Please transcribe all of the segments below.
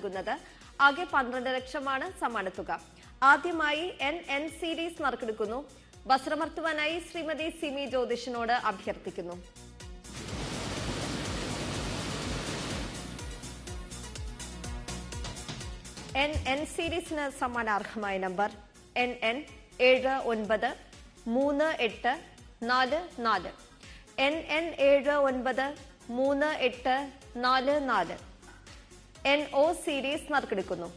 നൽകുന്നത്. ആകെ 12 ലക്ഷമാണ് സമ്മാനത്തുക. ആദ്യമായി NN സീരീസ് നറുക്കെടുക്കുന്നു. വസ്ത്രമർത്തുവാനായി ശ്രീമതി സിമി ജ്യോതിഷിനോട് അഭ്യർത്ഥിക്കുന്നു. NN സീരീസിന് സമ്മാനാർഹമായ number NN 793844. NN 793844. NO series നറുക്കെടുക്കുന്നു.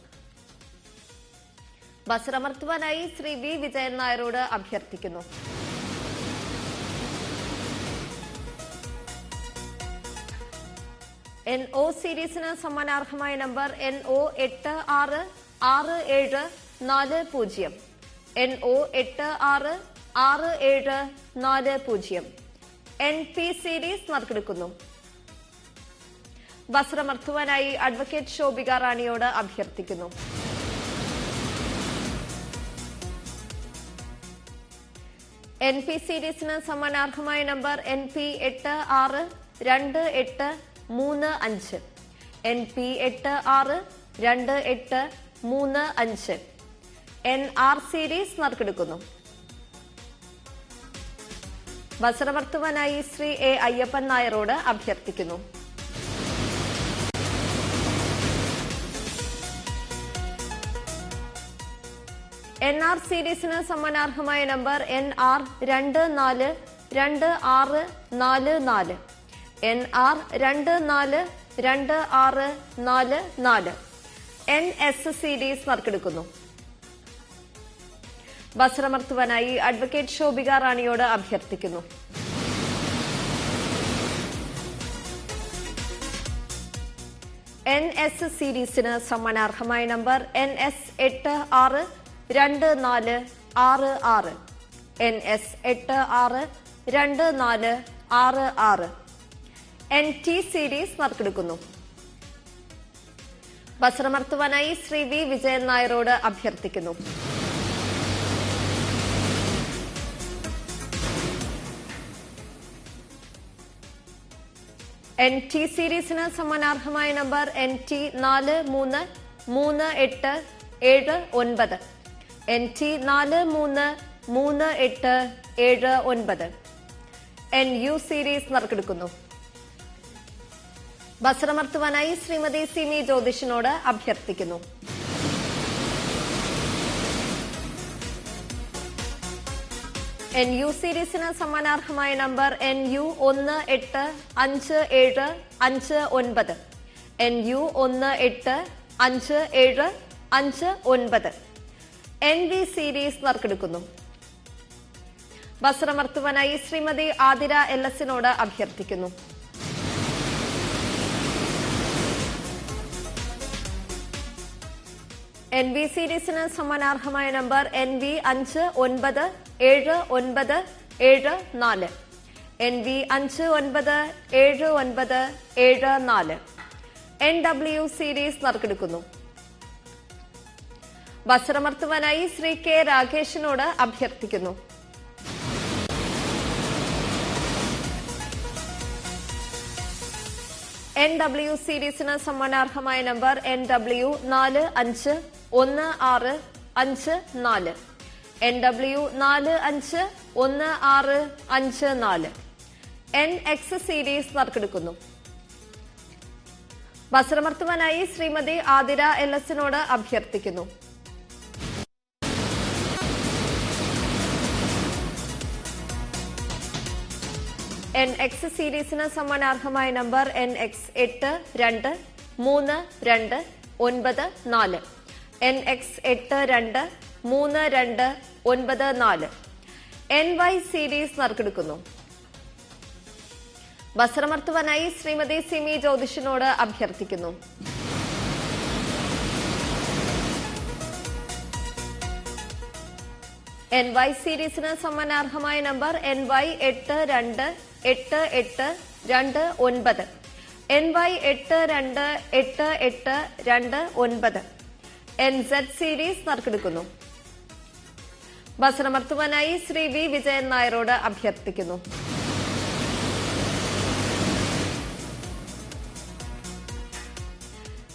വസ്ത്രമർത്തുവാനായി ശ്രീ വി വിജയൻ നായരോട് അഭ്യർത്ഥിക്കുന്നു. NO സീരീസിന് സമ്മാനാർഹമായ number NO 866740. NO 866740. NP series നറുക്കെടുക്കുന്നു. വസ്ത്രമർത്തുവാനായി അഡ്വക്കേറ്റ് ശോഭിക റാണിയോട് അഭ്യർത്ഥിക്കുന്നു. NP സീരീസിന് സമ്മാനാർഹമായ number NP 862835. NP 862835. NR series നറുക്കെടുക്കുന്നു. വസ്ത്രമർത്തുവാനായി ശ്രീ A അയ്യപ്പൻ നായരോട് അഭ്യർത്ഥിക്കുന്നു. NR സീരീസിന് സമ്മാനാർഹമായ number NR 242644. NR 242644. NS series നറുക്കെടുക്കുന്നു. വസ്ത്രമർത്തുവാനായി അഡ്വക്കേറ്റ് ശോഭിക റാണിയോട് അഭ്യർത്ഥിക്കുന്നു. NS സീരീസിന് സമ്മാനാർഹമായ number NS 862466. NS 862466. NT series നറുക്കെടുക്കുന്നു. വസ്ത്രമർത്തുവാനായി ശ്രീ വി വിജയൻ നായരോട് അഭ്യർത്ഥിക്കുന്നു. NT സീരീസിന് സമ്മാനാർഹമായ number NT 433879. NT 433879. NU series നറുക്കെടുക്കുന്നു. വസ്ത്രമർത്തുവാനായി ശ്രീമതി സിമി ജ്യോതിഷിനോട് അഭ്യർത്ഥിക്കുന്നു. NU സീരീസിന് സമ്മാനാർഹമായ number NU 185759. NU 185759. NV series നറുക്കെടുക്കുന്നു. വസ്ത്രമർത്തുവാനായി ശ്രീമതി ആതിര LSനോട് അഭ്യർത്ഥിക്കുന്നു. NV സീരീസിന് സമ്മാനാർഹമായ number NV 597974. NV 597974. NW series നറുക്കെടുക്കുന്നു. വസ്ത്രമർത്തുവാനായി ശ്രീ K രാകേഷിനോട് അഭ്യർത്ഥിക്കുന്നു. NW സീരീസിന് സമ്മാനാർഹമായ number NW 451654. NW 451654. NX series നറുക്കെടുക്കുന്നു. വസ്ത്രമർത്തുവാനായി ശ്രീമതി ആതിര LSനോട് അഭ്യർത്ഥിക്കുന്നു. NX സീരീസിന് സമ്മാനാർഹമായ number NX 823294. NX 823294. NY series നറുക്കെടുക്കുന്നു. വസ്ത്രമർത്തുവാനായി ശ്രീമതി സിമി ജ്യോതിഷിനോട് അഭ്യർത്ഥിക്കുന്നു. NY സീരീസിന് സമ്മാനാർഹമായ number NY 828829. NY 828829. NZ series നറുക്കെടുക്കുന്നു. വസ്ത്രമർത്തുവാനായി ശ്രീ വി വിജയൻ നായരോട് അഭ്യർത്ഥിക്കുന്നു.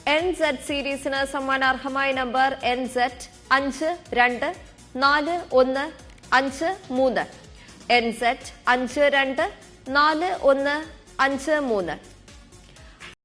NZ സീരീസിന് സമ്മാനാർഹമായ നമ്പർ NZ 524153. NZ 524153.